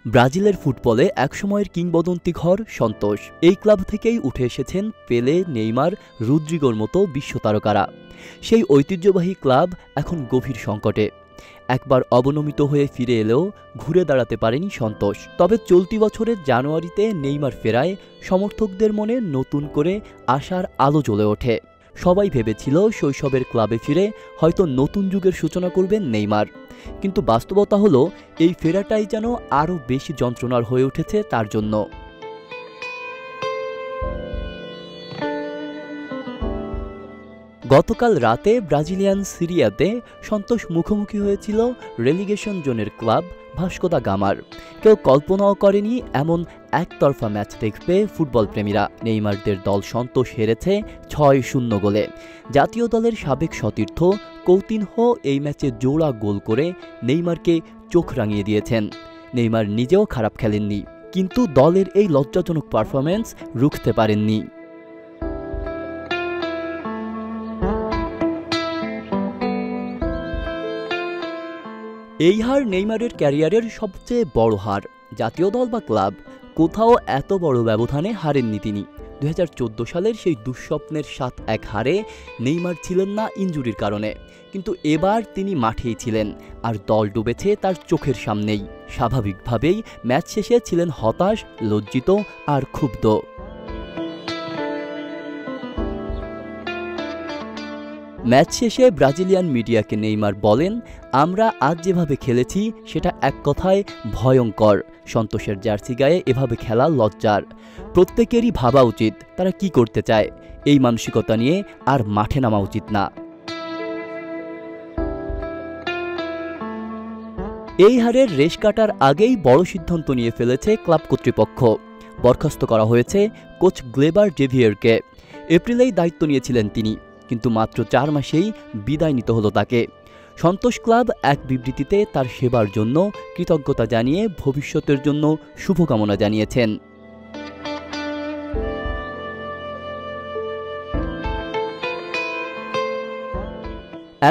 ব্রাজিলের ফুটবলে একসময়ের কিংবদন্তি ঘর সন্তোষ। এই ক্লাব থেকেই উঠে এসেছেন পেলে, নেইমার, রদ্রিগোর মতো বিশ্বতারকারা। সেই ঐতিহ্যবাহী ক্লাব এখন গভীর সংকটে। একবার অবনমিত হয়ে ফিরে এলেও ঘুরে দাঁড়াতে পারেনি সন্তোষ। তবে চলতি বছরের জানুয়ারিতে নেইমার ফেরায় সমর্থকদের মনে নতুন করে আশার আলো জ্বলে ওঠে। সবাই ভেবেছিল শৈশবের ক্লাবে ফিরে হয়তো নতুন যুগের সূচনা করবেন নেইমার, কিন্তু বাস্তবতা হলো এই ফেরাটাই যেন আরও বেশি যন্ত্রণার হয়ে উঠেছে তার জন্য। গতকাল রাতে ব্রাজিলিয়ান সিরিয়াতে সন্তোষ মুখোমুখি হয়েছিল রেলিগেশন জোনের ক্লাব ভাস্কো দা গামার। কেউ কল্পনাও করেনি এমন একতরফা ম্যাচ দেখবে ফুটবল প্রেমীরা। নেইমারদের দল সন্তোষ হেরেছে ৬-০ গোলে। জাতীয় দলের সাবেক সতীর্থ কৌতিনহো এই ম্যাচে জোড়া গোল করে নেইমারকে চোখ রাঙিয়ে দিয়েছেন। নেইমার নিজেও খারাপ খেলেননি, কিন্তু দলের এই লজ্জাজনক পারফরম্যান্স রুখতে পারেননি। এই হার নেইমারের ক্যারিয়ারের সবচেয়ে বড় হার। জাতীয় দল বা ক্লাব কোথাও এত বড় ব্যবধানে হারেননি তিনি। ২০১৪ সালের সেই দুঃস্বপ্নের ৭-১ হারে নেইমার ছিলেন না ইনজুরির কারণে, কিন্তু এবার তিনি মাঠেই ছিলেন, আর দল ডুবেছে তার চোখের সামনেই। স্বাভাবিকভাবেই ম্যাচ শেষে ছিলেন হতাশ, লজ্জিত আর ক্ষুব্ধ। ম্যাচ শেষে ব্রাজিলিয়ান মিডিয়াকে নেইমার বলেন, আমরা আজ যেভাবে খেলেছি সেটা এক কথায় ভয়ঙ্কর। সন্তোষের জার্সি গায়ে এভাবে খেলা লজ্জার। প্রত্যেকেরই ভাবা উচিত তারা কি করতে চায়। এই মানসিকতা নিয়ে আর মাঠে নামা উচিত না। এই হারের রেশ কাটার আগেই বড় সিদ্ধান্ত নিয়ে ফেলেছে ক্লাব কর্তৃপক্ষ। বরখাস্ত করা হয়েছে কোচ গ্লেবার জেভিয়ারকে। এপ্রিলেই দায়িত্ব নিয়েছিলেন তিনি, কিন্তু মাত্র ৪ মাসেই বিদায় নিতে হলো তাকে। সন্তোষ ক্লাব এক বিবৃতিতে তার সেবার জন্য কৃতজ্ঞতা জানিয়ে ভবিষ্যতের জন্য শুভকামনা জানিয়েছেন।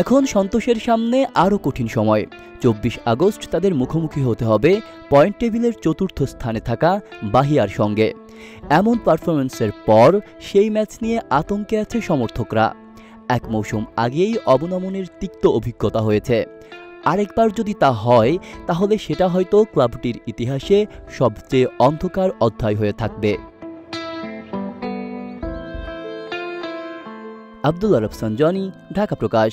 এখন সন্তোষের সামনে আরও কঠিন সময়। ২৪ আগস্ট তাদের মুখোমুখি হতে হবে পয়েন্ট টেবিলের ৪র্থ স্থানে থাকা বাহিয়ার সঙ্গে। এমন পারফরম্যান্সের পর সেই ম্যাচ নিয়ে আতঙ্কে আছে সমর্থকরা। এক মৌসুম আগেই অবনমনের তিক্ত অভিজ্ঞতা হয়েছে। আরেকবার যদি তা হয়, তাহলে সেটা হয়তো ক্লাবটির ইতিহাসে সবচেয়ে অন্ধকার অধ্যায় হয়ে থাকবে। আব্দুল্লাহ রফসান জনি, ঢাকা প্রকাশ।